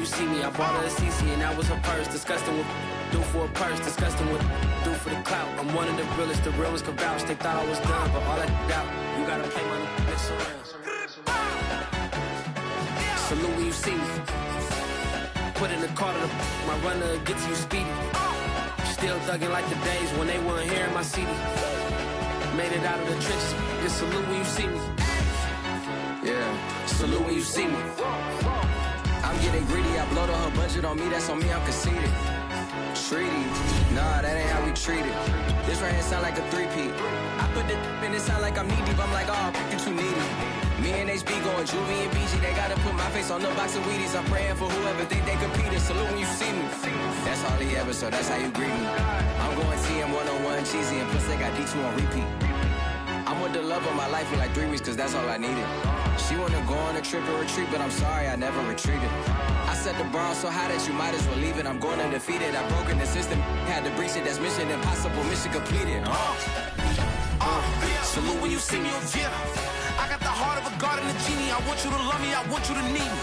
you see me. I bought her a CC and that was her purse. Disgusting what do for a purse. Disgusting what do for the clout. I'm one of the realest. The real ones could vouch. They thought I was done, but all that out. You gotta play money. Mix around. Salute when you see me. Put in the car to my runner gets you speedy. Still thugging like the days when they weren't here in my CD. Made it out of the trenches. Just salute when you see me. Yeah, salute when you see me. I'm getting greedy. I blow the whole budget on me. That's on me. I'm conceited. Treaty. Nah, that ain't how we treat it. This right here sound like a three-peat. I put the in it sound like I'm knee deep. I'm like, oh, you too needy. Me and HB going Juvie and BG. They gotta put my face on the box of Wheaties. I'm praying for whoever think they competed. Salute when you see me. That's all he ever, so that's how you greet me. I'm going TM 101 cheesy, and plus they got D2 on repeat. I'm with the love of my life for like 3 weeks, cause that's all I needed. She wanna go on a trip or retreat, but I'm sorry, I never retreated. I set the bar so high that you might as well leave it. I'm going undefeated. I've broken the system, had to breach it. That's mission impossible, mission completed. Salute when you see me. Yeah. I got the heart of a god and a genie. I want you to love me, I want you to need me.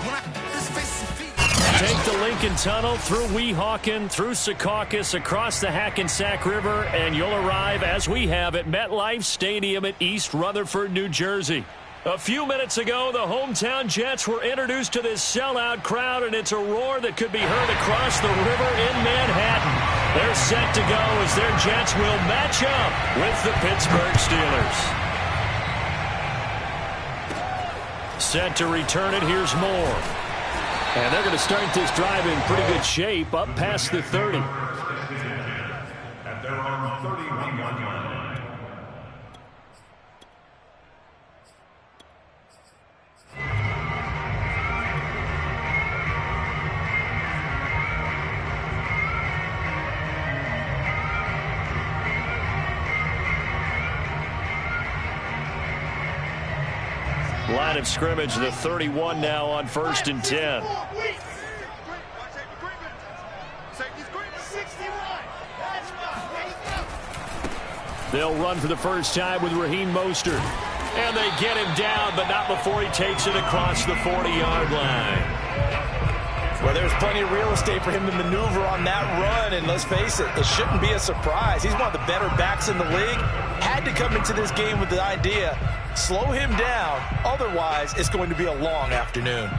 When I this face and feet. Take the Lincoln Tunnel through Weehawken, through Secaucus, across the Hackensack River, and you'll arrive, as we have, at MetLife Stadium at East Rutherford, New Jersey. A few minutes ago, the hometown Jets were introduced to this sellout crowd, and it's a roar that could be heard across the river in Manhattan. They're set to go as their Jets will match up with the Pittsburgh Steelers. Set to return it, here's Moore. And they're going to start this drive in pretty good shape, up past the 30. At their own 31-yard line. Line of scrimmage, the 31 now on 1st and 10. They'll run for the first time with Raheem Mostert. And they get him down, but not before he takes it across the 40-yard line. Well, there's plenty of real estate for him to maneuver on that run, and let's face it, it shouldn't be a surprise. He's one of the better backs in the league. Had to come into this game with the idea, slow him down, otherwise it's going to be a long afternoon.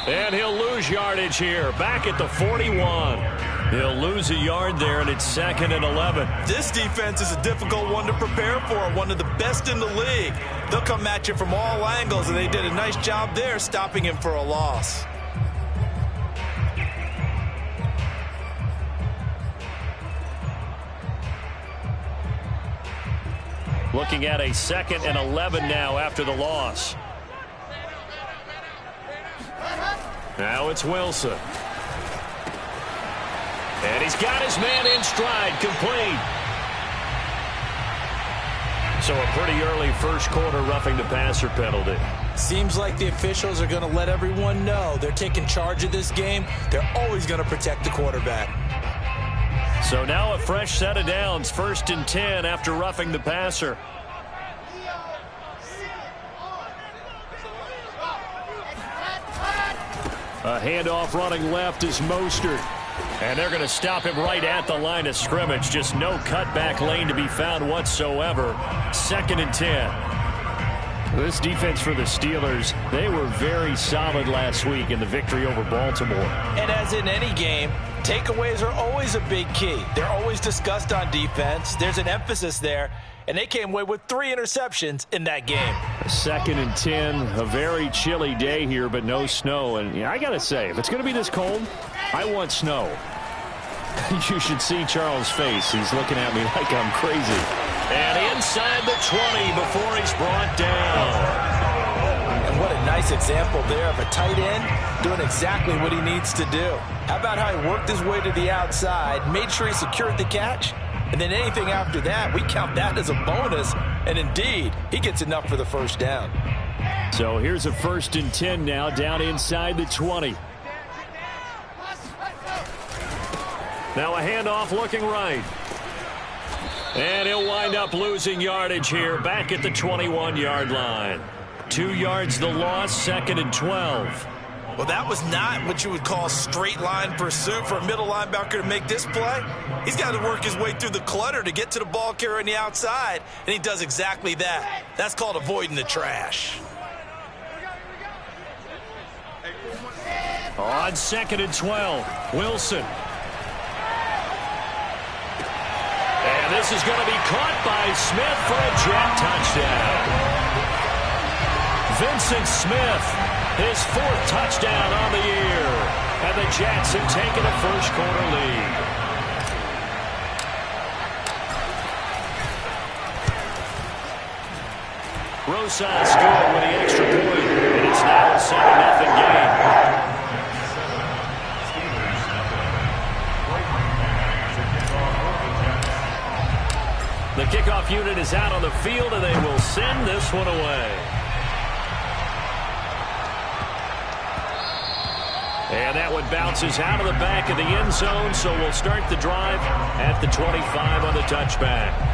And he'll lose yardage here, back at the 41. He'll lose a yard there, and it's 2nd and 11. This defense is a difficult one to prepare for, one of the best in the league. They'll come at you from all angles, and they did a nice job there stopping him for a loss. Looking at a 2nd and 11 now after the loss. Now it's Wilson. And he's got his man in stride, complete. So a pretty early first quarter roughing the passer penalty. Seems like the officials are going to let everyone know they're taking charge of this game. They're always going to protect the quarterback. So now a fresh set of downs, 1st and 10 after roughing the passer. A handoff running left is Mostert. And they're going to stop him right at the line of scrimmage. Just no cutback lane to be found whatsoever. 2nd and 10. This defense for the Steelers, they were very solid last week in the victory over Baltimore. And as in any game, takeaways are always a big key. They're always discussed on defense. There's an emphasis there. And they came away with 3 interceptions in that game. 2nd and 10, a very chilly day here, but no snow. And I got to say, if it's going to be this cold, I want snow. You should see Charles' face. He's looking at me like I'm crazy. And inside the 20 before he's brought down. And what a nice example there of a tight end doing exactly what he needs to do. How about how he worked his way to the outside, made sure he secured the catch, and then anything after that, we count that as a bonus, and indeed, he gets enough for the first down. So here's a 1st and 10 now, down inside the 20. Now a handoff looking right. And he'll wind up losing yardage here, back at the 21-yard line. 2 yards the loss, 2nd and 12. Well, that was not what you would call straight line pursuit for a middle linebacker to make this play. He's got to work his way through the clutter to get to the ball carrier on the outside, and he does exactly that. That's called avoiding the trash. On 2nd and 12, Wilson. And this is going to be caught by Smith for a Jet touchdown. Vincent Smith, his 4th touchdown on the year. And the Jets have taken a first-quarter lead. Rosas scored with the extra point, and it's now a 7-0 game. The kickoff unit is out on the field, and they will send this one away. And that one bounces out of the back of the end zone, so we'll start the drive at the 25 on the touchback.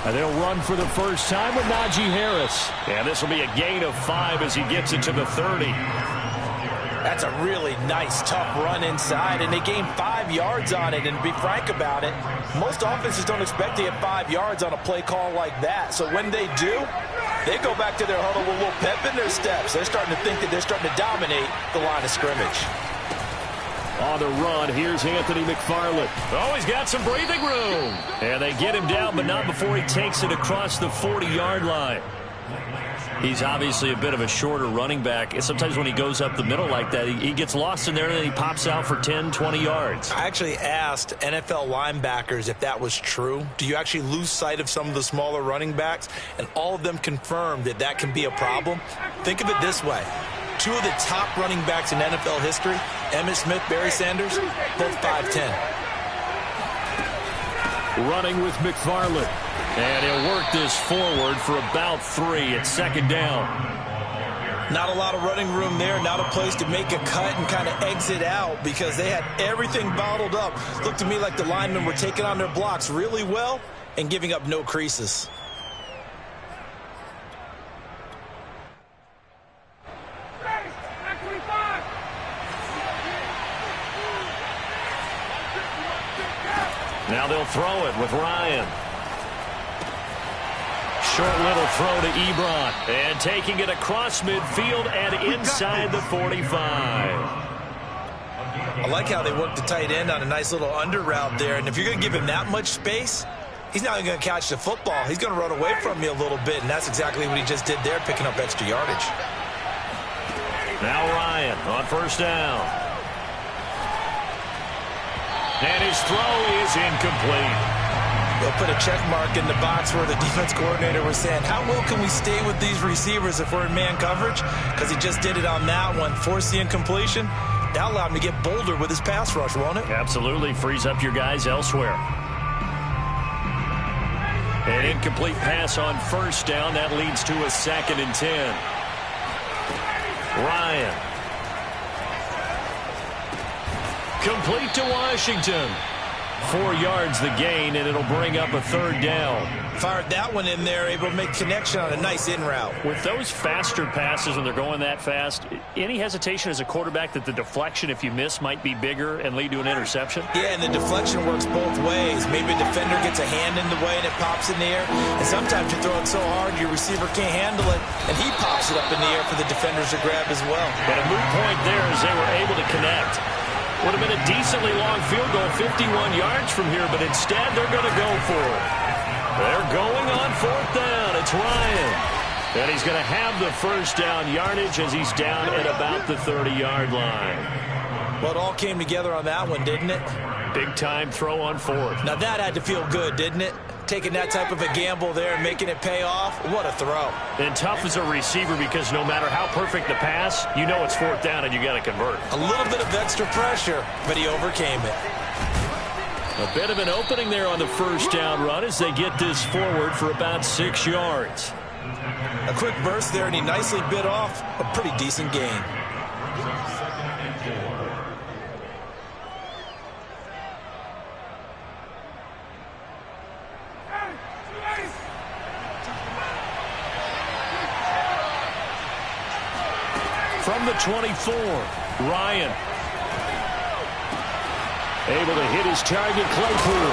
And they'll run for the first time with Najee Harris. And this will be a gain of 5 as he gets it to the 30. That's a really nice, tough run inside, and they gain 5 yards on it. And to be frank about it, most offenses don't expect to get 5 yards on a play call like that. So when they do, they go back to their huddle with a little pep in their steps. They're starting to think that they're starting to dominate the line of scrimmage. On the run, here's Anthony McFarland. Oh, he's got some breathing room. And they get him down, but not before he takes it across the 40-yard line. He's obviously a bit of a shorter running back. Sometimes when he goes up the middle like that, he gets lost in there, and then he pops out for 10, 20 yards. I actually asked NFL linebackers if that was true. Do you actually lose sight of some of the smaller running backs? And all of them confirmed that that can be a problem. Think of it this way. 2 of the top running backs in NFL history, Emmitt Smith, Barry Sanders, both 5'10". Running with McFarland. And he'll work this forward for about 3 at 2nd down. Not a lot of running room there, not a place to make a cut and kind of exit out because they had everything bottled up. Looked to me like the linemen were taking on their blocks really well and giving up no creases. Now they'll throw it with Ryan. Short little throw to Ebron. And taking it across midfield and inside the 45. I like how they work the tight end on a nice little under route there. And if you're going to give him that much space, he's not going to catch the football. He's going to run away from you a little bit. And that's exactly what he just did there, picking up extra yardage. Now Ryan on 1st down. And his throw is incomplete. They'll put a check mark in the box where the defense coordinator was saying, how well can we stay with these receivers if we're in man coverage? Because he just did it on that one, forced the incompletion. That allowed him to get bolder with his pass rush, won't it? Absolutely. Frees up your guys elsewhere. An incomplete pass on 1st down. That leads to a 2nd and 10. Ryan. Complete to Washington. 4 yards the gain, and it'll bring up a 3rd down. Fired that one in there, able to make connection on a nice in route. With those faster passes when they're going that fast, any hesitation as a quarterback that the deflection, if you miss, might be bigger and lead to an interception? Yeah, and the deflection works both ways. Maybe a defender gets a hand in the way and it pops in the air. And sometimes you throw it so hard your receiver can't handle it, and he pops it up in the air for the defenders to grab as well. But a moot point there as they were able to connect. Would have been a decently long field goal, 51 yards from here, but instead they're going to go for it. They're going on 4th down. It's Ryan. And he's going to have the 1st down yardage as he's down at about the 30-yard line. Well, it all came together on that one, didn't it? Big time throw on fourth. Now that had to feel good, didn't it? Taking that type of a gamble there and making it pay off. What a throw. And tough as a receiver because no matter how perfect the pass, you know it's fourth down and you got to convert. A little bit of extra pressure, but he overcame it. A bit of an opening there on the first down run as they get this forward for about 6 yards. A quick burst there, and he nicely bit off a pretty decent gain. From the 24, Ryan. Able to hit his target, Claypool.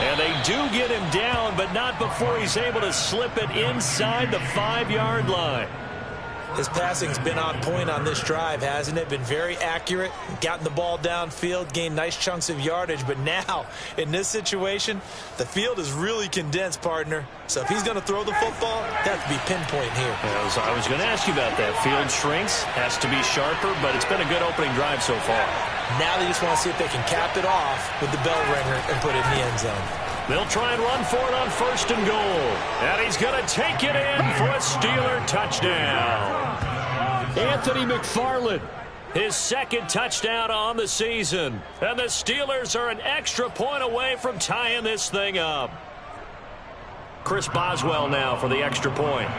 And they do get him down, but not before he's able to slip it inside the 5-yard line. His passing's been on point on this drive, hasn't it? Been very accurate, gotten the ball downfield, gained nice chunks of yardage. But now, in this situation, the field is really condensed, partner. So if he's going to throw the football, that has to be pinpoint here. I was going to ask you about that. Field shrinks, has to be sharper, but it's been a good opening drive so far. Now they just want to see if they can cap it off with the bell ringer and put it in the end zone. They'll try and run for it on 1st and goal. And he's going to take it in for a Steeler touchdown. Anthony McFarland, his second touchdown on the season. And the Steelers are an extra point away from tying this thing up. Chris Boswell now for the extra point.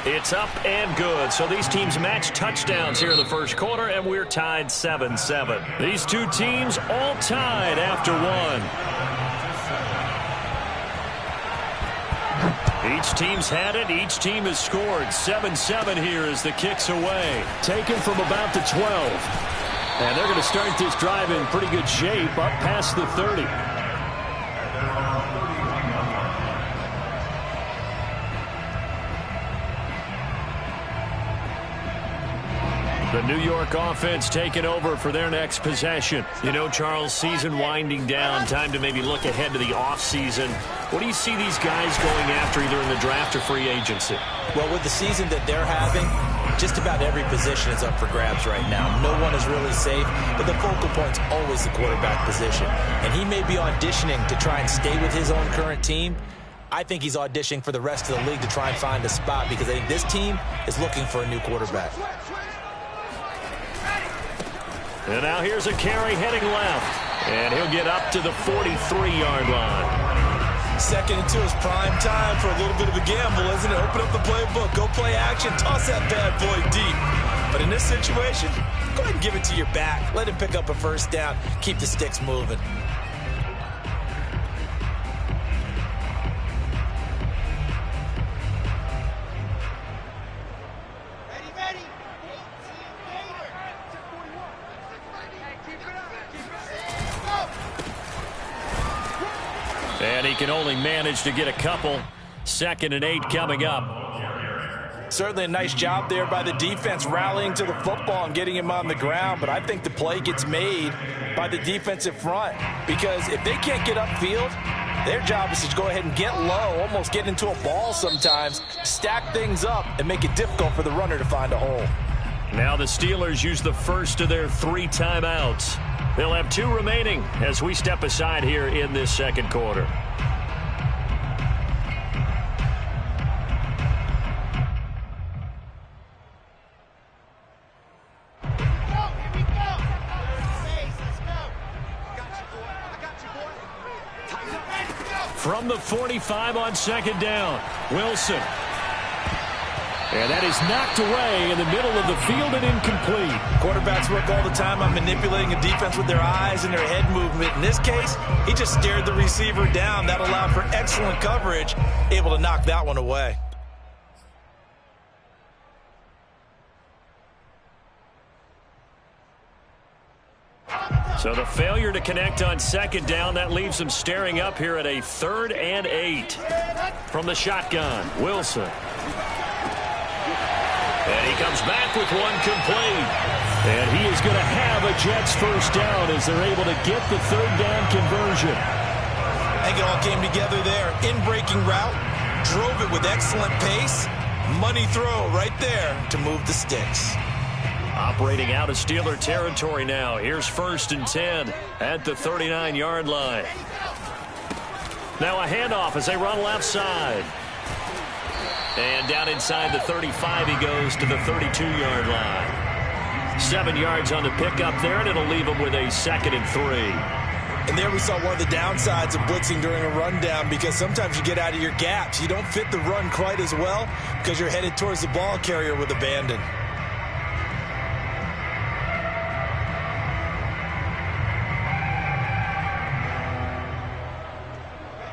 It's up and good. So these teams match touchdowns here in the first quarter, and we're tied 7-7. These two teams all tied after one. Each team's had it. Each team has scored. 7-7 here as the kick's away. Taken from about the 12. And they're going to start this drive in pretty good shape up past the 30. The New York offense taking over for their next possession. You know, Charles, season winding down, time to maybe look ahead to the offseason. What do you see these guys going after either in the draft or free agency? Well, with the season that they're having, just about every position is up for grabs right now. No one is really safe, but the focal point's always the quarterback position. And he may be auditioning to try and stay with his own current team. I think he's auditioning for the rest of the league to try and find a spot because I think this team is looking for a new quarterback. And now here's a carry heading left. And he'll get up to the 43-yard line. 2nd and 2 is prime time for a little bit of a gamble, isn't it? Open up the playbook, go play action, toss that bad boy deep. But in this situation, go ahead and give it to your back. Let him pick up a first down. Keep the sticks moving. And he can only manage to get a couple. 2nd and 8 coming up. Certainly a nice job there by the defense rallying to the football and getting him on the ground. But I think the play gets made by the defensive front. Because if they can't get upfield, their job is to go ahead and get low, almost get into a ball sometimes, stack things up, and make it difficult for the runner to find a hole. Now the Steelers use the first of their 3 timeouts. They'll have 2 remaining as we step aside here in this second quarter. From the 45 on 2nd down, Wilson. And that is knocked away in the middle of the field and incomplete. Quarterbacks work all the time on manipulating a defense with their eyes and their head movement. In this case, he just stared the receiver down. That allowed for excellent coverage, able to knock that one away. So the failure to connect on 2nd down, that leaves them staring up here at a 3rd and 8. From the shotgun, Wilson. And he comes back with one complete. And he is going to have a Jets first down as they're able to get the 3rd down conversion. I think it all came together there. In-breaking route, drove it with excellent pace, Money throw right there to move the sticks. Operating out of Steeler territory now. Here's 1st and 10 at the 39-yard line. Now a handoff as they run left side. And down inside the 35 he goes to the 32-yard line. 7 yards on the pickup there, and it'll leave him with a 2nd and 3. And there we saw one of the downsides of blitzing during a rundown, because sometimes you get out of your gaps. You don't fit the run quite as well because you're headed towards the ball carrier with abandon.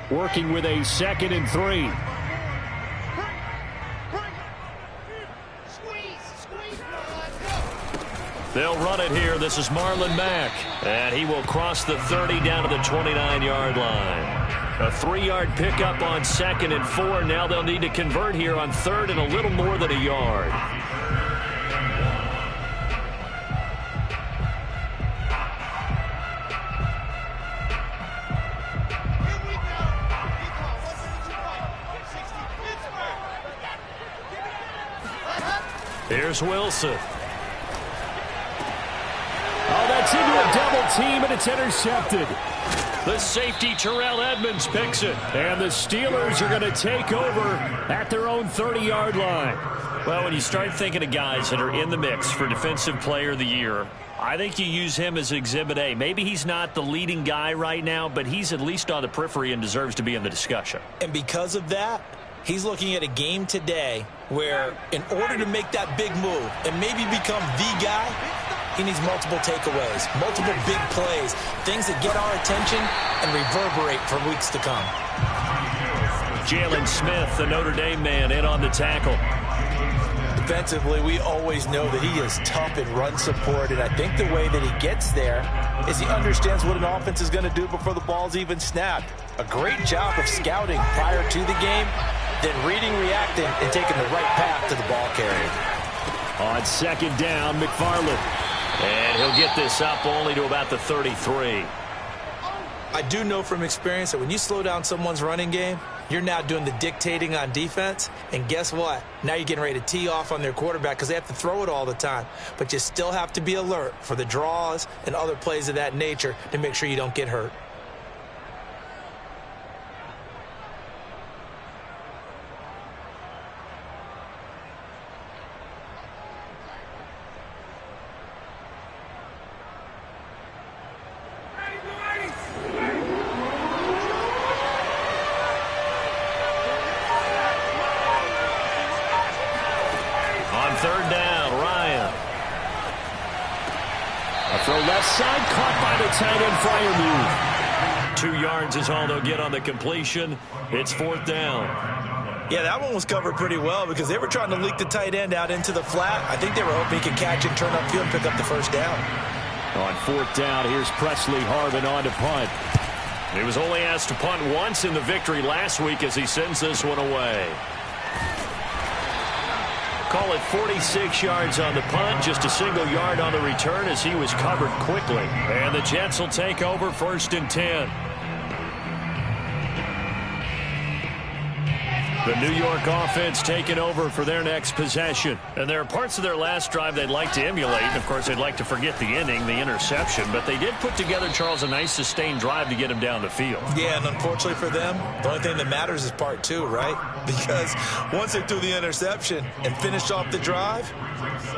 Working with a 2nd and 3. They'll run it here. This is Marlon Mack. And he will cross the 30 down to the 29-yard line. A 3-yard pickup on 2nd and 4. Now they'll need to convert here on 3rd and a little more than a yard. Here's Wilson. Oh, that's into a double team, and it's intercepted. The safety, Terrell Edmonds, picks it. And the Steelers are going to take over at their own 30-yard line. Well, when you start thinking of guys that are in the mix for Defensive Player of the Year, I think you use him as Exhibit A. Maybe he's not the leading guy right now, but he's at least on the periphery and deserves to be in the discussion. And because of that, he's looking at a game today where, in order to make that big move and maybe become the guy, he needs multiple takeaways, multiple big plays, things that get our attention and reverberate for weeks to come. Jalen Smith, the Notre Dame man, in on the tackle. Defensively, we always know that he is tough in run support, and I think the way that he gets there is he understands what an offense is going to do before the ball's even snapped. A great job of scouting prior to the game, then reading, reacting, and taking the right path to the ball carrier. On 2nd down, McFarland. And he'll get this up only to about the 33. I do know from experience that when you slow down someone's running game, you're now doing the dictating on defense. And guess what? Now you're getting ready to tee off on their quarterback because they have to throw it all the time. But you still have to be alert for the draws and other plays of that nature to make sure you don't get hurt. Side caught by the tight end, Freiermuth. 2 yards is all they'll get on the completion. It's 4th down. Yeah, that one was covered pretty well because they were trying to leak the tight end out into the flat. I think they were hoping he could catch and turn upfield and pick up the 1st down. On 4th down, here's Presley Harvin on to punt. He was only asked to punt once in the victory last week as he sends this one away. Call it 46 yards on the punt, just a single yard on the return as he was covered quickly. And the Jets will take over 1st and 10. The New York offense taking over for their next possession. And there are parts of their last drive they'd like to emulate. And of course, they'd like to forget the ending, the interception. But they did put together, Charles, a nice sustained drive to get him down the field. Yeah, and unfortunately for them, the only thing that matters is part 2, right? Because once they threw the interception and finished off the drive,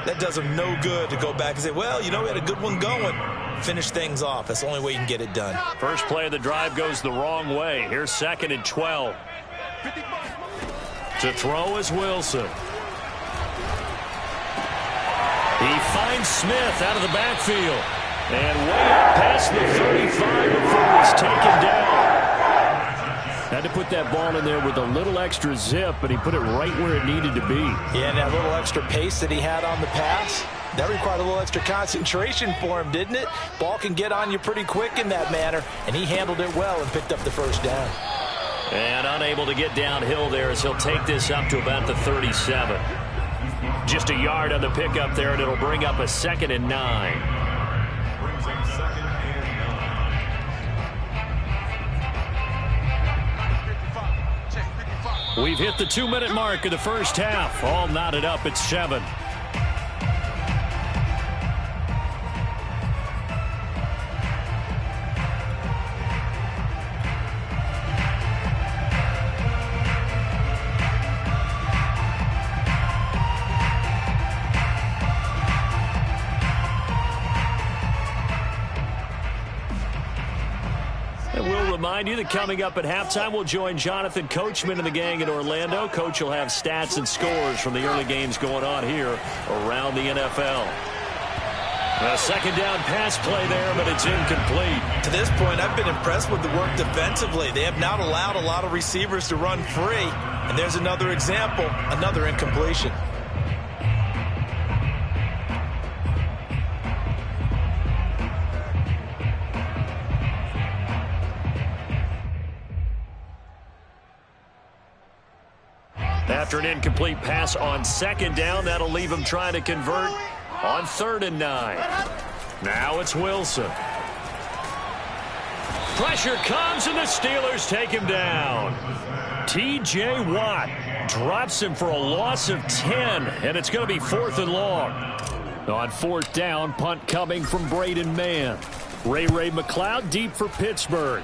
that does them no good to go back and say, well, you know, we had a good one going. Finish things off. That's the only way you can get it done. First play of the drive goes the wrong way. Here's 2nd and 12. To throw is Wilson. He finds Smith out of the backfield. And way up past the 35 before he's taken down. Had to put that ball in there with a little extra zip, but he put it right where it needed to be. Yeah, and that little extra pace that he had on the pass, that required a little extra concentration for him, didn't it? Ball can get on you pretty quick in that manner, and he handled it well and picked up the 1st down. And unable to get downhill there as he'll take this up to about the 37. Just a yard on the pickup there, and it'll bring up a 2nd and 9. We've hit the 2-minute mark of the first half. All knotted up at 7. Remind you that coming up at halftime, we'll join Jonathan Coachman and the gang in Orlando. Coach will have stats and scores from the early games going on here around the NFL. A second down pass play there, but it's incomplete. To this point, I've been impressed with the work defensively. They have not allowed a lot of receivers to run free. And there's another example, another incompletion. After an incomplete pass on second down, that'll leave him trying to convert on 3rd and 9. Now it's Wilson. Pressure comes, and the Steelers take him down. T.J. Watt drops him for a loss of 10, and it's going to be 4th and long. On 4th down, punt coming from Braden Mann. Ray McLeod deep for Pittsburgh.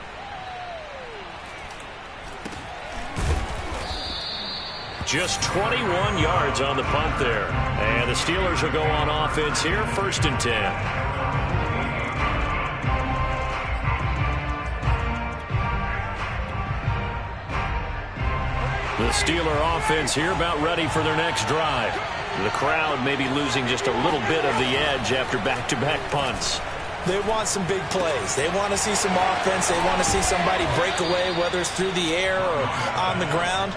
Just 21 yards on the punt there. And the Steelers will go on offense here, 1st and 10. The Steeler offense here about ready for their next drive. The crowd may be losing just a little bit of the edge after back-to-back punts. They want some big plays. They want to see some offense. They want to see somebody break away, whether it's through the air or on the ground.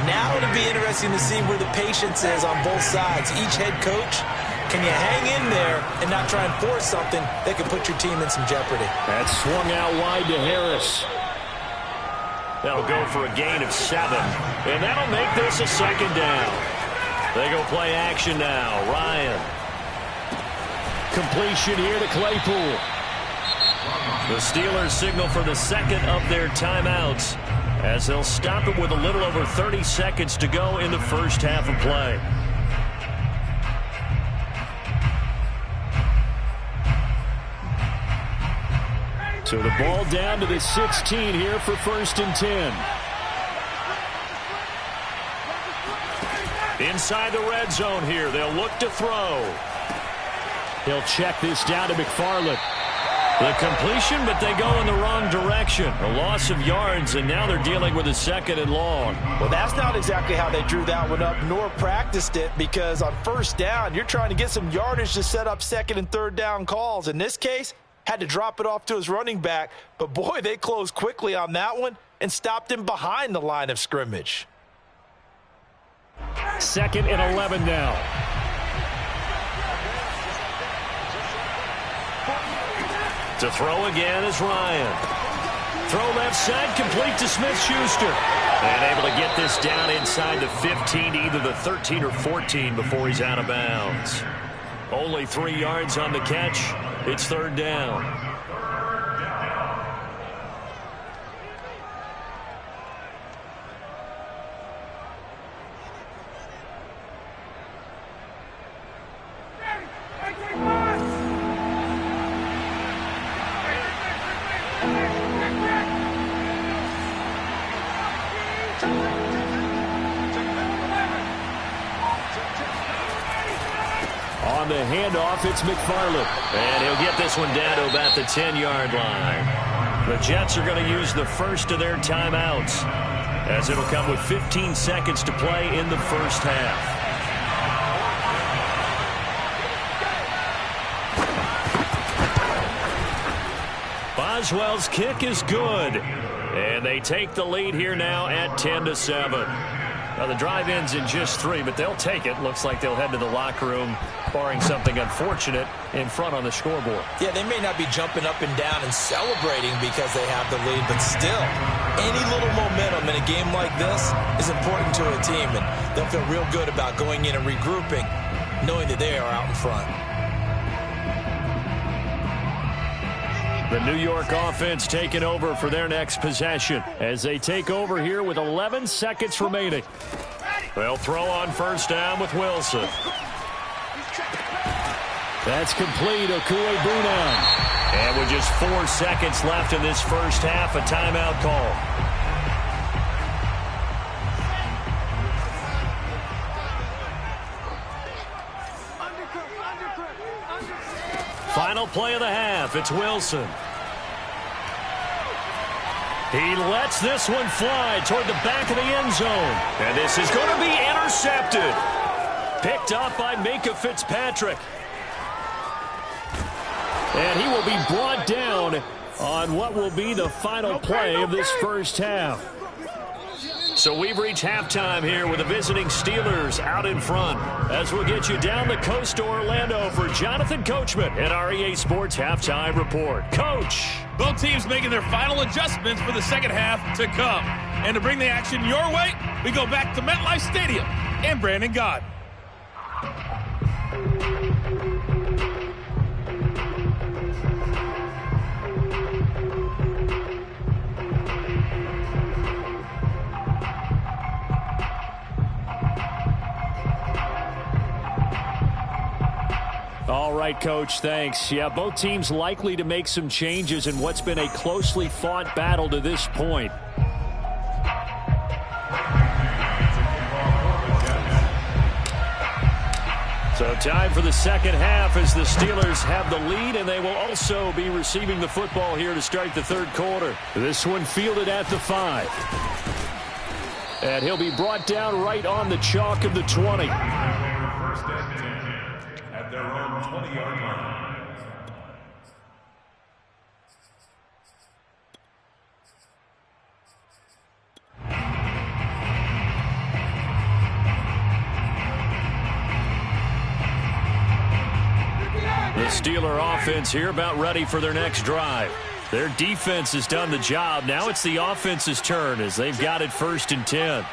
Now it'll be interesting to see where the patience is on both sides. Each head coach, can you hang in there and not try and force something that can put your team in some jeopardy? That's swung out wide to Harris. That'll go for a gain of 7. And that'll make this a 2nd down. They go play action now. Ryan. Completion here to Claypool. The Steelers signal for the second of their timeouts as they'll stop it with a little over 30 seconds to go in the first half of play. So the ball down to the 16 here for 1st and 10. Inside the red zone here, they'll look to throw. He'll check this down to McFarland. The completion, but they go in the wrong direction. A loss of yards, and now they're dealing with a 2nd and long. Well, that's not exactly how they drew that one up, nor practiced it, because on 1st down, you're trying to get some yardage to set up 2nd and 3rd down calls. In this case, had to drop it off to his running back, but boy, they closed quickly on that one and stopped him behind the line of scrimmage. 2nd and 11 now. To throw again is Ryan. Throw left side, complete to Smith-Schuster. And able to get this down inside the 15, either the 13 or 14 before he's out of bounds. Only 3 yards on the catch. It's 3rd down. On the handoff, it's McFarland. And he'll get this one down to about the 10-yard line. The Jets are going to use the first of their timeouts, as it'll come with 15 seconds to play in the first half. Boswell's kick is good. And they take the lead here now at 10-7. Now the drive ends in just 3, but they'll take it. Looks like they'll head to the locker room, barring something unfortunate in front on the scoreboard. Yeah, they may not be jumping up and down and celebrating because they have the lead, but still, any little momentum in a game like this is important to a team, and they'll feel real good about going in and regrouping, knowing that they are out in front. The New York offense taking over for their next possession as they take over here with 11 seconds remaining. They'll throw on first down with Wilson. That's complete. Wade1da. And with just 4 seconds left in this first half, a timeout call. Final play of the half. It's Wilson. He lets this one fly toward the back of the end zone. And this is going to be intercepted. Picked up by Minkah Fitzpatrick. And he will be brought down on what will be the final play of this first half. So we've reached halftime here with the visiting Steelers out in front. As we'll get you down the coast to Orlando for Jonathan Coachman at our EA Sports Halftime Report. Coach. Both teams making their final adjustments for the second half to come. And to bring the action your way, we go back to MetLife Stadium and Brandon Gott. All right, Coach, thanks. Yeah, both teams likely to make some changes in what's been a closely fought battle to this point. So time for the second half as the Steelers have the lead, and they will also be receiving the football here to start the third quarter. This one fielded at the 5. And he'll be brought down right on the chalk of the 20. First and 10 at their own 20-yard line. The Steeler offense here about ready for their next drive. Their defense has done the job. Now it's the offense's turn as they've got it 1st and 10.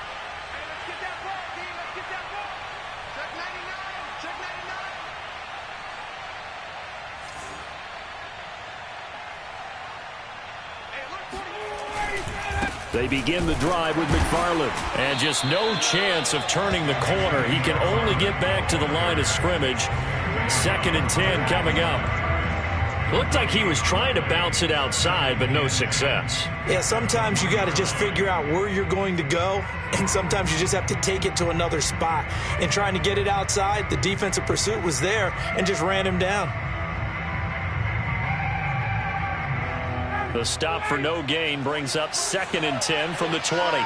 They begin the drive with McFarland. And just no chance of turning the corner. He can only get back to the line of scrimmage. 2nd and 10 coming up. Looked like he was trying to bounce it outside, but no success. Yeah, sometimes you got to just figure out where you're going to go, and sometimes you just have to take it to another spot. And trying to get it outside, the defensive pursuit was there and just ran him down. The stop for no gain brings up 2nd and 10 from the 20.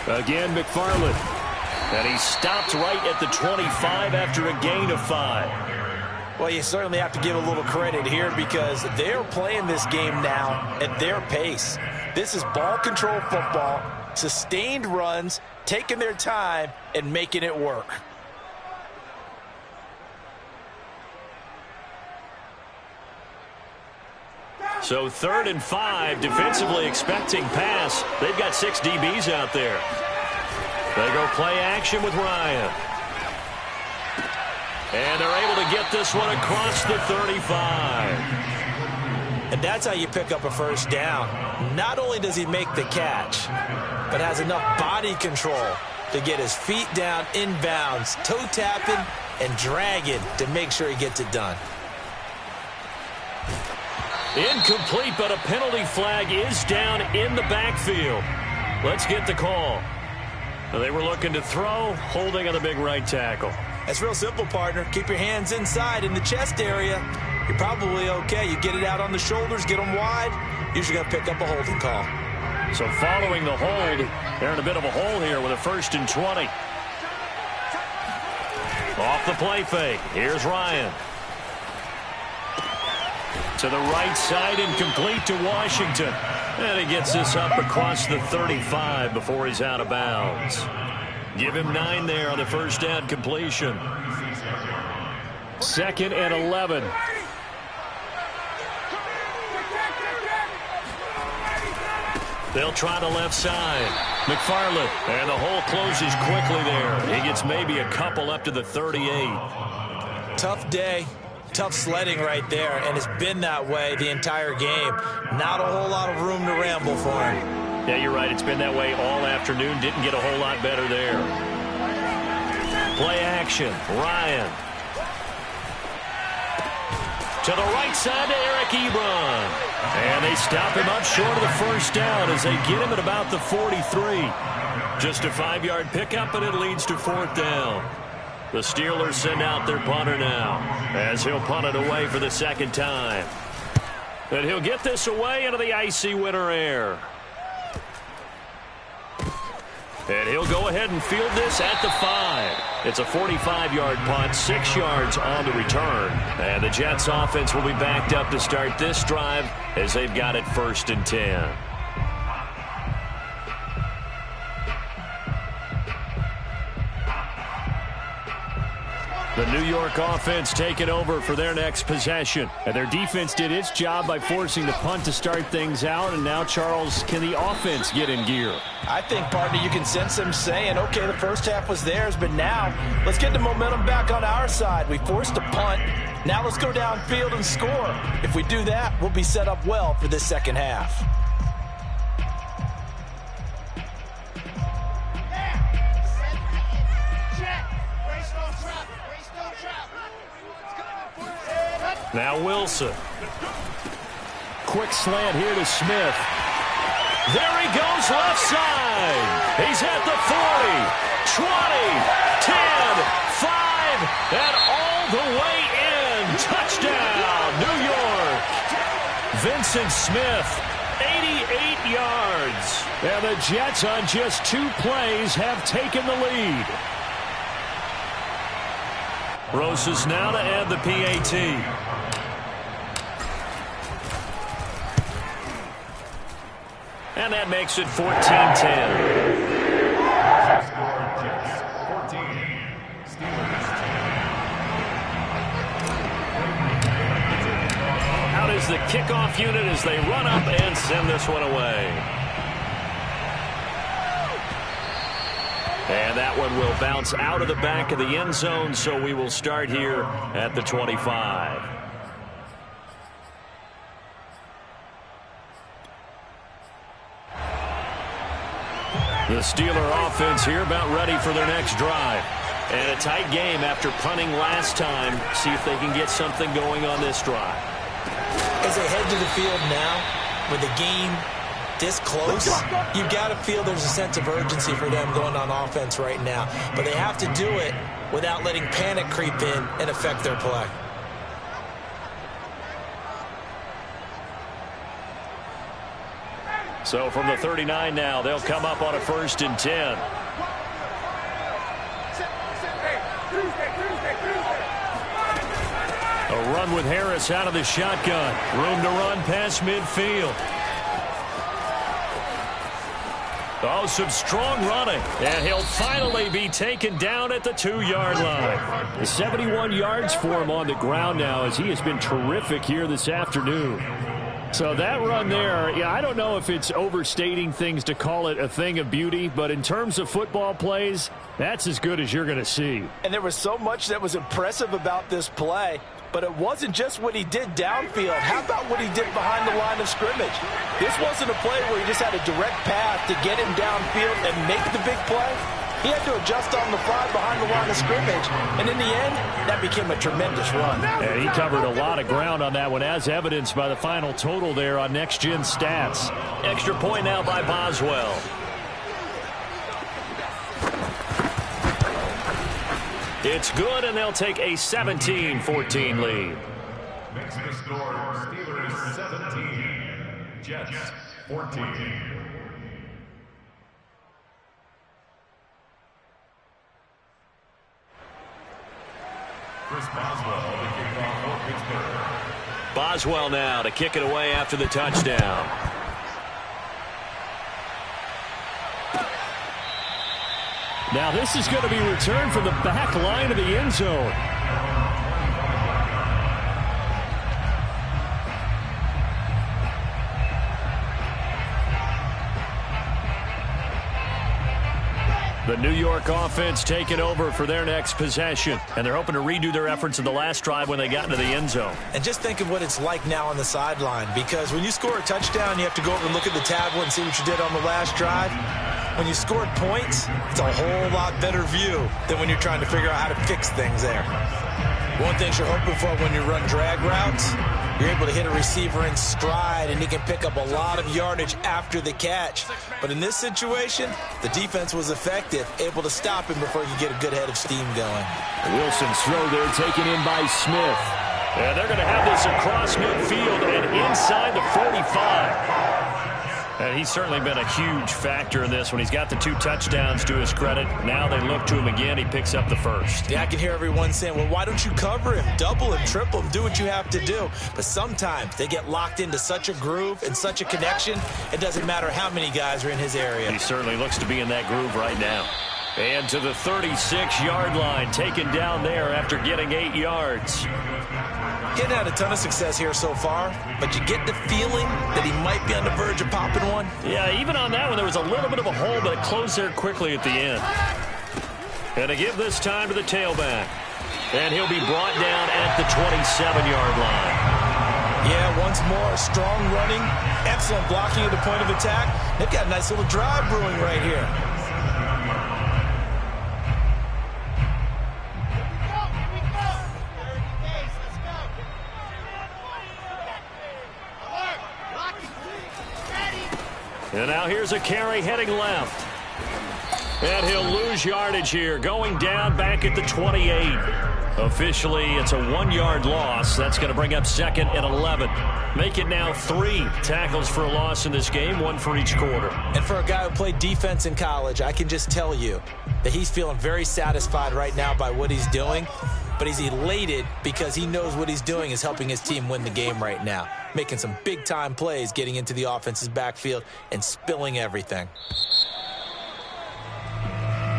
Again, McFarland. And he stopped right at the 25 after a gain of 5. Well, you certainly have to give a little credit here because they're playing this game now at their pace. This is ball control football, sustained runs, taking their time, and making it work. So 3rd and 5, defensively expecting pass. They've got 6 DBs out there. They go play action with Ryan. And they're able to get this one across the 35. And that's how you pick up a first down. Not only does he make the catch, but has enough body control to get his feet down inbounds, toe tapping and dragging to make sure he gets it done. Incomplete, but a penalty flag is down in the backfield. Let's get the call. They were looking to throw, holding on the big right tackle. That's real simple, partner. Keep your hands inside in the chest area. You're probably okay. You get it out on the shoulders, get them wide. Usually going to pick up a holding call. So following the hold, they're in a bit of a hole here with a 1st and 20. Off the play fake. Here's Ryan. To the right side and complete to Washington. And he gets this up across the 35 before he's out of bounds. Give him 9 there on the first down completion. 2nd and 11. They'll try the left side. McFarland, and the hole closes quickly there. He gets maybe a couple up to the 38. Tough day, tough sledding right there, and it's been that way the entire game. Not a whole lot of room to ramble for him. Yeah, you're right. It's been that way all afternoon. Didn't get a whole lot better there. Play action. Ryan. To the right side to Eric Ebron. And they stop him up short of the first down as they get him at about the 43. Just a 5-yard pickup, and it leads to 4th down. The Steelers send out their punter now as he'll punt it away for the second time. And he'll get this away into the icy winter air. And he'll go ahead and field this at the 5. It's a 45-yard punt, 6 yards on the return. And the Jets offense will be backed up to start this drive as they've got it 1st and 10. The New York offense taking over for their next possession. And their defense did its job by forcing the punt to start things out. And now, Charles, can the offense get in gear? I think, partner, you can sense them saying, okay, the first half was theirs, but now let's get the momentum back on our side. We forced a punt. Now let's go downfield and score. If we do that, we'll be set up well for this second half. Now Wilson. Quick slant here to Smith. There he goes left side. He's at the 40, 20, 10, 5, and all the way in. Touchdown, New York. Vincent Smith, 88 yards. And the Jets on just 2 plays have taken the lead. Rosas now to add the PAT. And that makes it 14-10. Out is the kickoff unit as they run up and send this one away. And that one will bounce out of the back of the end zone, so we will start here at the 25. The Steeler offense here about ready for their next drive. And a tight game after punting last time. See if they can get something going on this drive. As they head to the field now, with the game this close, you've got to feel there's a sense of urgency for them going on offense right now. But they have to do it without letting panic creep in and affect their play. So from the 39 now, they'll come up on a 1st and 10. A run with Harris out of the shotgun. Room to run past midfield. Oh, some strong running. And he'll finally be taken down at the 2-yard line. 71 yards for him on the ground now as he has been terrific here this afternoon. So that run there, yeah, I don't know if it's overstating things to call it a thing of beauty, but in terms of football plays, that's as good as you're going to see. And there was so much that was impressive about this play, but it wasn't just what he did downfield. How about what he did behind the line of scrimmage? This wasn't a play where he just had a direct path to get him downfield and make the big play. He had to adjust on the fly behind the line of scrimmage. And in the end, that became a tremendous run. And he covered a lot of ground on that one, as evidenced by the final total there on Next Gen Stats. Extra point now by Boswell. It's good, and they'll take a 17-14 lead. Makes the score Steelers 17, Jets 14. Chris Boswell to kick off for Pittsburgh. Boswell now to kick it away after the touchdown. Now this is going to be returned from the back line of the end zone. The New York offense taking over for their next possession, and they're hoping to redo their efforts in the last drive when they got into the end zone. And just think of what it's like now on the sideline, because when you score a touchdown, you have to go over and look at the tablet and see what you did on the last drive. When you scored points, it's a whole lot better view than when you're trying to figure out how to fix things there. One thing you're hoping for when you run drag routes, you're able to hit a receiver in stride, and he can pick up a lot of yardage after the catch. But in this situation, the defense was effective, able to stop him before he could get a good head of steam going. Wilson's throw there taken in by Smith. And they're going to have this across midfield and inside the 45. And he's certainly been a huge factor in this when he's got the 2 touchdowns to his credit. Now they look to him again. He picks up the first. Yeah, I can hear everyone saying, well, why don't you cover him? Double him, triple him, do what you have to do. But sometimes they get locked into such a groove and such a connection, it doesn't matter how many guys are in his area. He certainly looks to be in that groove right now. And to the 36-yard line, taken down there after getting 8 yards. He hadn't had a ton of success here so far, but you get the feeling that he might be on the verge of popping one. Yeah, even on that one, there was a little bit of a hole, but it closed there quickly at the end. And to give this time to the tailback. And he'll be brought down at the 27-yard line. Yeah, once more, strong running, excellent blocking at the point of attack. They've got a nice little drive brewing right here. And now here's a carry heading left. And he'll lose yardage here, going down back at the 28. Officially, it's a 1-yard loss. That's going to bring up 2nd and 11. Make it now 3 tackles for a loss in this game, 1 for each quarter. And for a guy who played defense in college, I can just tell you that he's feeling very satisfied right now by what he's doing. But he's elated because he knows what he's doing is helping his team win the game right now. Making some big-time plays, getting into the offense's backfield, and spilling everything.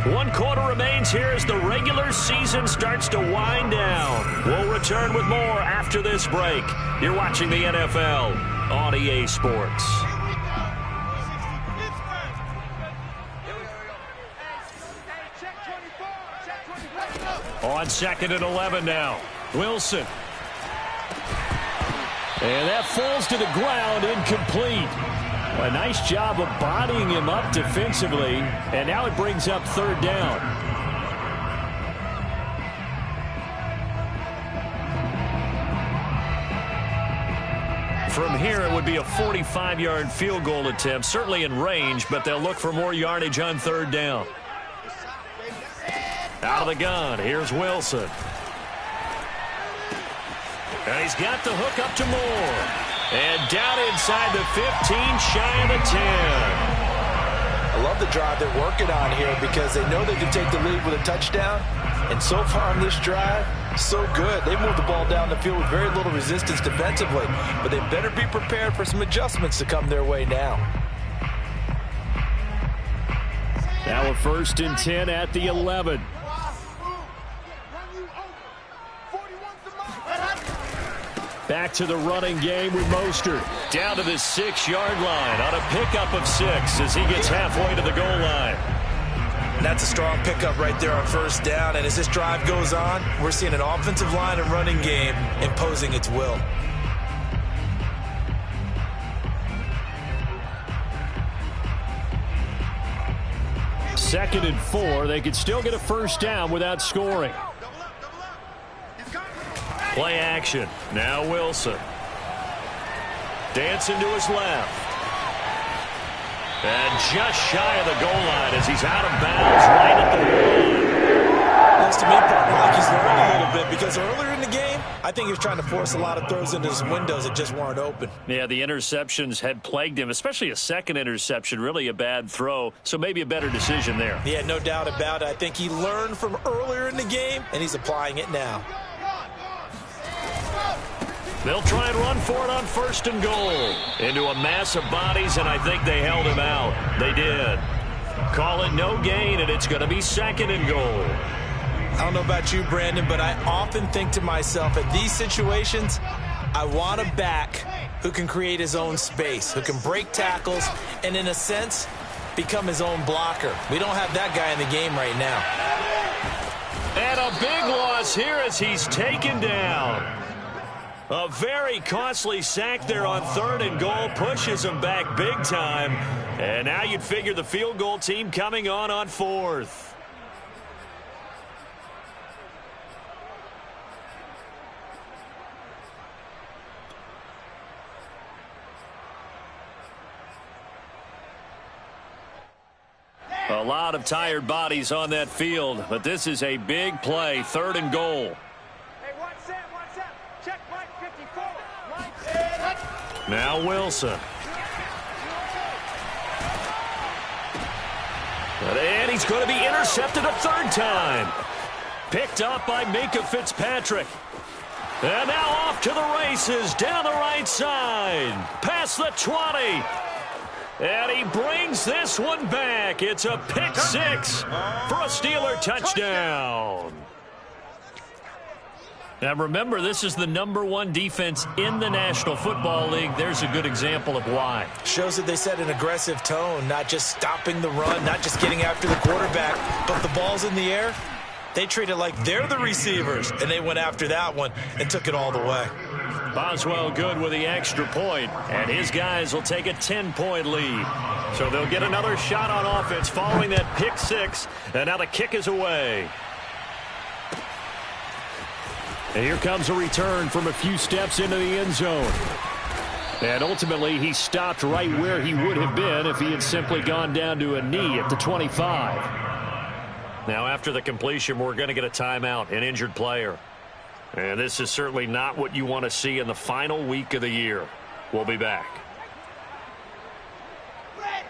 1 quarter remains here as the regular season starts to wind down. We'll return with more after this break. You're watching the NFL on EA Sports. On 2nd and 11 now. Wilson. And that falls to the ground, incomplete. A nice job of bodying him up defensively, and now it brings up 3rd down. From here, it would be a 45-yard field goal attempt, certainly in range, but they'll look for more yardage on 3rd down. Out of the gun, here's Wilson. And he's got the hook up to Moore. And down inside the 15, shy of the 10. I love the drive they're working on here because they know they can take the lead with a touchdown. And so far on this drive, so good. They moved the ball down the field with very little resistance defensively. But they better be prepared for some adjustments to come their way now. Now a 1st and 10 at the 11. Back to the running game with Mostert. Down to the 6-yard line on a pickup of 6 as he gets halfway to the goal line. That's a strong pickup right there on 1st down. And as this drive goes on, we're seeing an offensive line and running game imposing its will. Second and 4. They could still get a 1st down without scoring. Play action. Now Wilson. Dancing to his left. And just shy of the goal line as he's out of bounds right at the line. Looks to me, partner, like he's learning a little bit because earlier in the game, I think he was trying to force a lot of throws into his windows that just weren't open. Yeah, the interceptions had plagued him, especially a second interception, really a bad throw, so maybe a better decision there. Yeah, no doubt about it. I think he learned from earlier in the game, and he's applying it now. They'll try and run for it on 1st and goal. Into a mass of bodies, and I think they held him out. They did. Call it no gain, and it's going to be 2nd and goal. I don't know about you, Brandon, but I often think to myself, at these situations, I want a back who can create his own space, who can break tackles, and in a sense, become his own blocker. We don't have that guy in the game right now. And a big loss here as he's taken down. A very costly sack there on 3rd and goal, pushes him back big time. And now you'd figure the field goal team coming on 4th. A lot of tired bodies on that field, but this is a big play, 3rd and goal. Hey, one set. Check Mike 54. Now Wilson. And he's going to be intercepted a 3rd time. Picked up by Minka Fitzpatrick. And now off to the races, down the right side. Past the 20. And he brings this one back. It's a pick 6 for a Steeler touchdown. Now remember, this is the #1 defense in the National Football League. There's a good example of why. Shows that they set an aggressive tone, not just stopping the run, not just getting after the quarterback, but the ball's in the air. They treat it like they're the receivers, and they went after that one and took it all the way. Boswell good with the extra point, and his guys will take a 10-point lead. So they'll get another shot on offense following that pick 6, and now the kick is away. And here comes a return from a few steps into the end zone. And ultimately, he stopped right where he would have been if he had simply gone down to a knee at the 25. Now, after the completion, we're going to get a timeout, an injured player. And this is certainly not what you want to see in the final week of the year. We'll be back.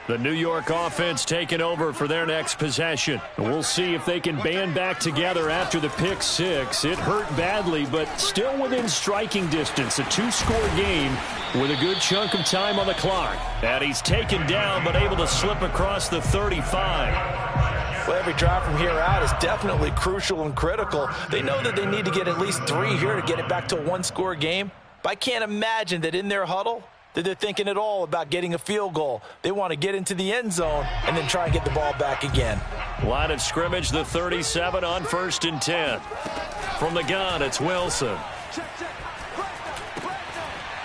The New York offense taking over for their next possession. We'll see if they can band back together after the pick 6. It hurt badly, but still within striking distance. A 2-score game with a good chunk of time on the clock. And he's taken down, but able to slip across the 35. Well, every drive from here out is definitely crucial and critical. They know that they need to get at least 3 here to get it back to a 1-score game. But I can't imagine that in their huddle that they're thinking at all about getting a field goal. They want to get into the end zone and then try and get the ball back again. Line of scrimmage, the 37 on 1st and 10. From the gun, it's Wilson.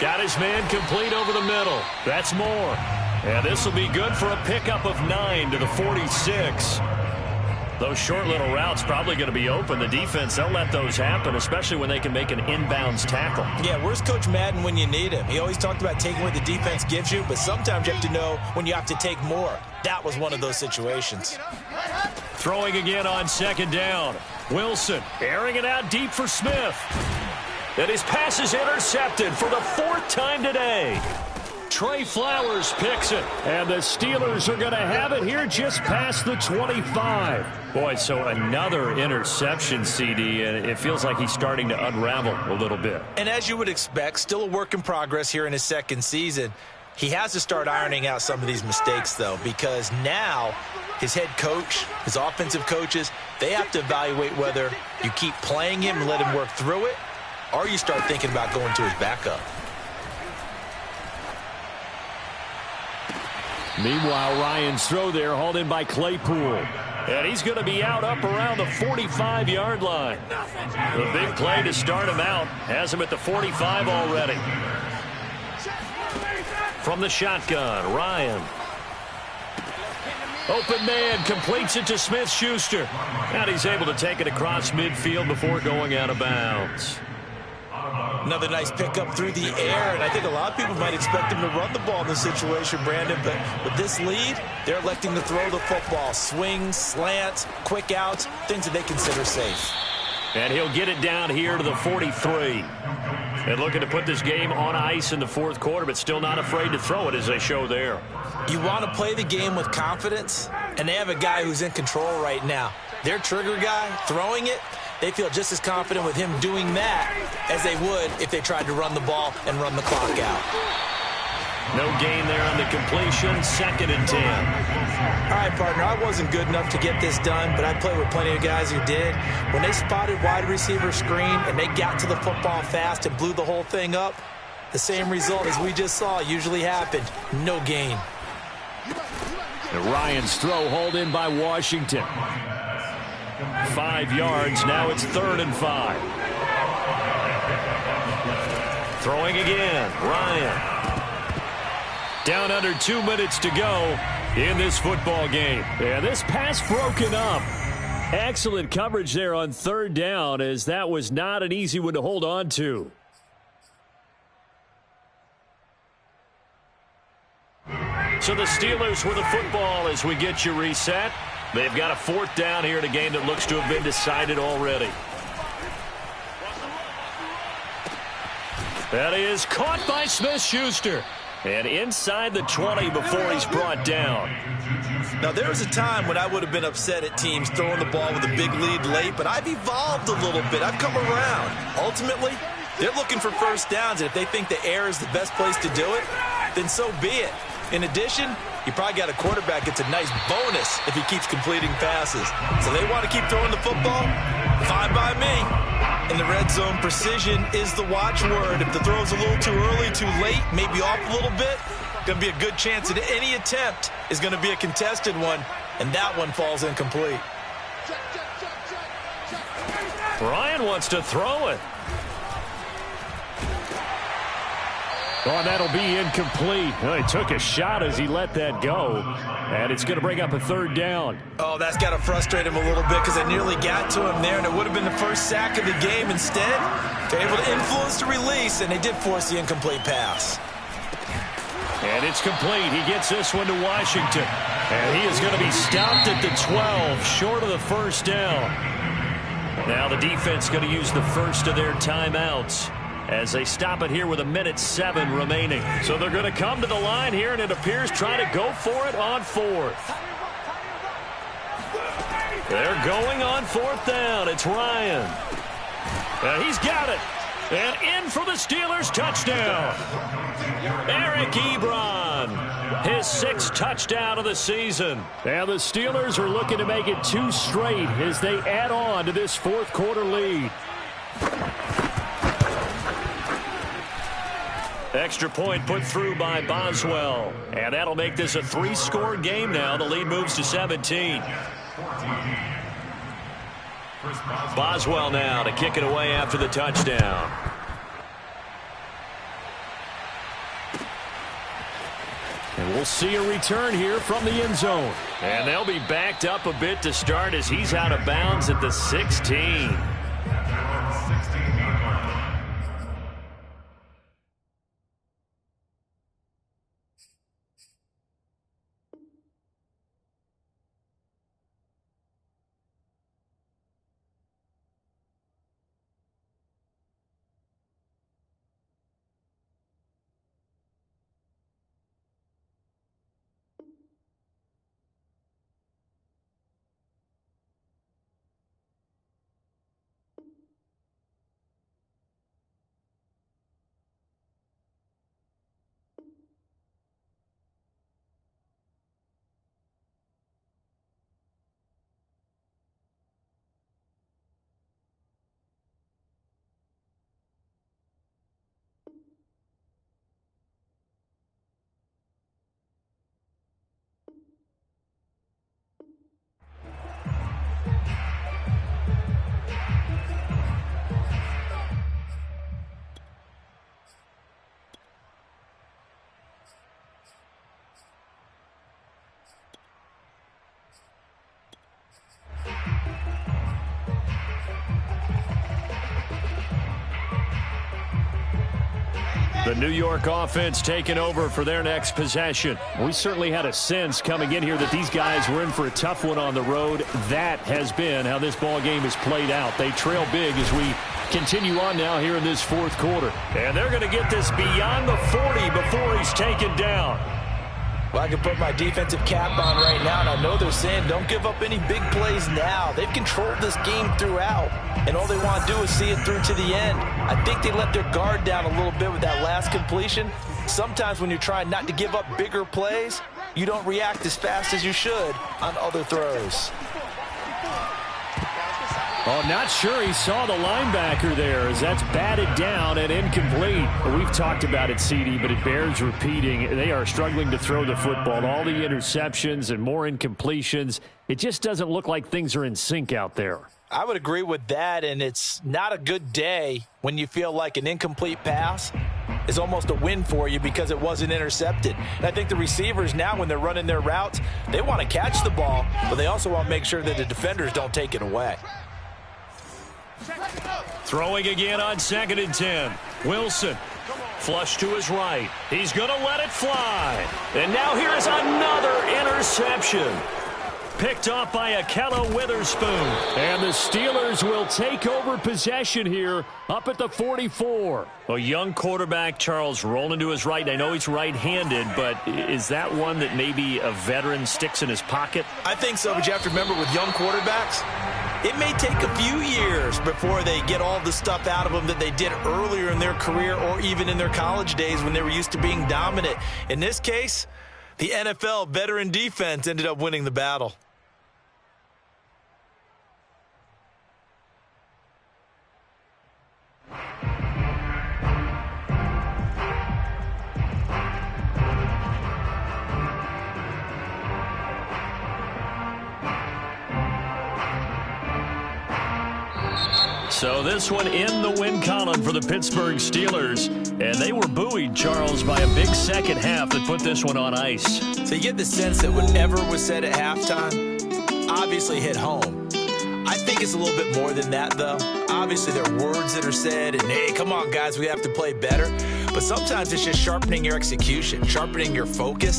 Got his man complete over the middle. That's Moore. And this will be good for a pickup of 9 to the 46. Those short little routes probably going to be open. The defense, they'll let those happen, especially when they can make an inbounds tackle. Yeah, where's Coach Madden when you need him? He always talked about taking what the defense gives you, but sometimes you have to know when you have to take more. That was one of those situations. Throwing again on 2nd down. Wilson airing it out deep for Smith. And his pass is intercepted for the 4th time today. Trey Flowers picks it, and the Steelers are going to have it here just past the 25. Boy, so another interception, CD, and it feels like he's starting to unravel a little bit. And as you would expect, still a work in progress here in his 2nd season. He has to start ironing out some of these mistakes, though, because now his head coach, his offensive coaches, they have to evaluate whether you keep playing him and let him work through it, or you start thinking about going to his backup. Meanwhile, Ryan's throw there hauled in by Claypool. And he's going to be out up around the 45-yard line. The big play to start him out has him at the 45 already. From the shotgun, Ryan. Open man completes it to Smith-Schuster. And he's able to take it across midfield before going out of bounds. Another nice pickup through the air, and I think a lot of people might expect him to run the ball in this situation, Brandon, but with this lead, they're electing to throw the football. Swings, slants, quick outs, things that they consider safe. And he'll get it down here to the 43. And looking to put this game on ice in the 4th quarter, but still not afraid to throw it as they show there. You want to play the game with confidence, and they have a guy who's in control right now. Their trigger guy, throwing it, they feel just as confident with him doing that as they would if they tried to run the ball and run the clock out. No gain there on the completion, 2nd and 10. All right, partner, I wasn't good enough to get this done, but I played with plenty of guys who did. When they spotted wide receiver screen and they got to the football fast and blew the whole thing up, the same result as we just saw usually happened. No gain. And Ryan's throw hauled in by Washington. 5 yards. Now it's 3rd and 5. Throwing again. Ryan. Down under 2 minutes to go in this football game. And this pass broken up. Excellent coverage there on 3rd down, as that was not an easy one to hold on to. So the Steelers with the football as we get you reset. They've got a 4th down here in a game that looks to have been decided already. That is caught by Smith-Schuster. And inside the 20 before he's brought down. Now, there was a time when I would have been upset at teams throwing the ball with a big lead late, but I've evolved a little bit. I've come around. Ultimately, they're looking for 1st downs, and if they think the air is the best place to do it, then so be it. In addition, you probably got a quarterback that's a nice bonus if he keeps completing passes. So they want to keep throwing the football? Fine by me. In the red zone, precision is the watchword. If the throw's a little too early, too late, maybe off a little bit, going to be a good chance that any attempt is going to be a contested one, and that one falls incomplete. Ryan wants to throw it. Oh, and that'll be incomplete. Well, he took a shot as he let that go, and it's going to bring up a 3rd down. Oh, that's got to frustrate him a little bit because I nearly got to him there, and it would have been the first sack of the game. Instead, they're able to influence the release, and they did force the incomplete pass. And it's complete. He gets this one to Washington, and he is going to be stopped at the 12, short of the 1st down. Now the defense going to use the first of their timeouts as they stop it here with 1:07 remaining. So they're going to come to the line here, and it appears try to go for it on 4th. They're going on 4th down. It's Ryan. And he's got it. And in for the Steelers touchdown. Eric Ebron, his 6th touchdown of the season. And the Steelers are looking to make it 2 straight as they add on to this 4th quarter lead. Extra point put through by Boswell. And that'll make this a 3-score game now. The lead moves to 17. Boswell now to kick it away after the touchdown. And we'll see a return here from the end zone. And they'll be backed up a bit to start as he's out of bounds at the 16. The New York offense taking over for their next possession. We certainly had a sense coming in here that these guys were in for a tough one on the road. That has been how this ball game has played out. They trail big as we continue on now here in this 4th quarter. And they're going to get this beyond the 40 before he's taken down. Well, I can put my defensive cap on right now, and I know they're saying don't give up any big plays now. They've controlled this game throughout, and all they want to do is see it through to the end. I think they let their guard down a little bit with that last completion. Sometimes when you're trying not to give up bigger plays, you don't react as fast as you should on other throws. Oh, not sure he saw the linebacker there as that's batted down and incomplete. We've talked about it, CD, but it bears repeating. They are struggling to throw the football. All the interceptions and more incompletions. It just doesn't look like things are in sync out there. I would agree with that, and it's not a good day when you feel like an incomplete pass is almost a win for you because it wasn't intercepted. And I think the receivers now, when they're running their routes, they want to catch the ball, but they also want to make sure that the defenders don't take it away. Throwing again on 2nd and 10. Wilson, flush to his right. He's going to let it fly. And now here is another interception. Picked off by Akella Witherspoon. And the Steelers will take over possession here up at the 44. A young quarterback, Charles, rolling to his right. I know he's right-handed, but is that one that maybe a veteran sticks in his pocket? I think so, but you have to remember with young quarterbacks, it may take a few years before they get all the stuff out of them that they did earlier in their career or even in their college days when they were used to being dominant. In this case, the NFL veteran defense ended up winning the battle. So this one in the win column for the Pittsburgh Steelers. And they were buoyed, Charles, by a big second half that put this one on ice. So you get the sense that whatever was said at halftime obviously hit home. I think it's a little bit more than that, though. Obviously, there are words that are said, and, hey, come on, guys, we have to play better. But sometimes it's just sharpening your execution, sharpening your focus.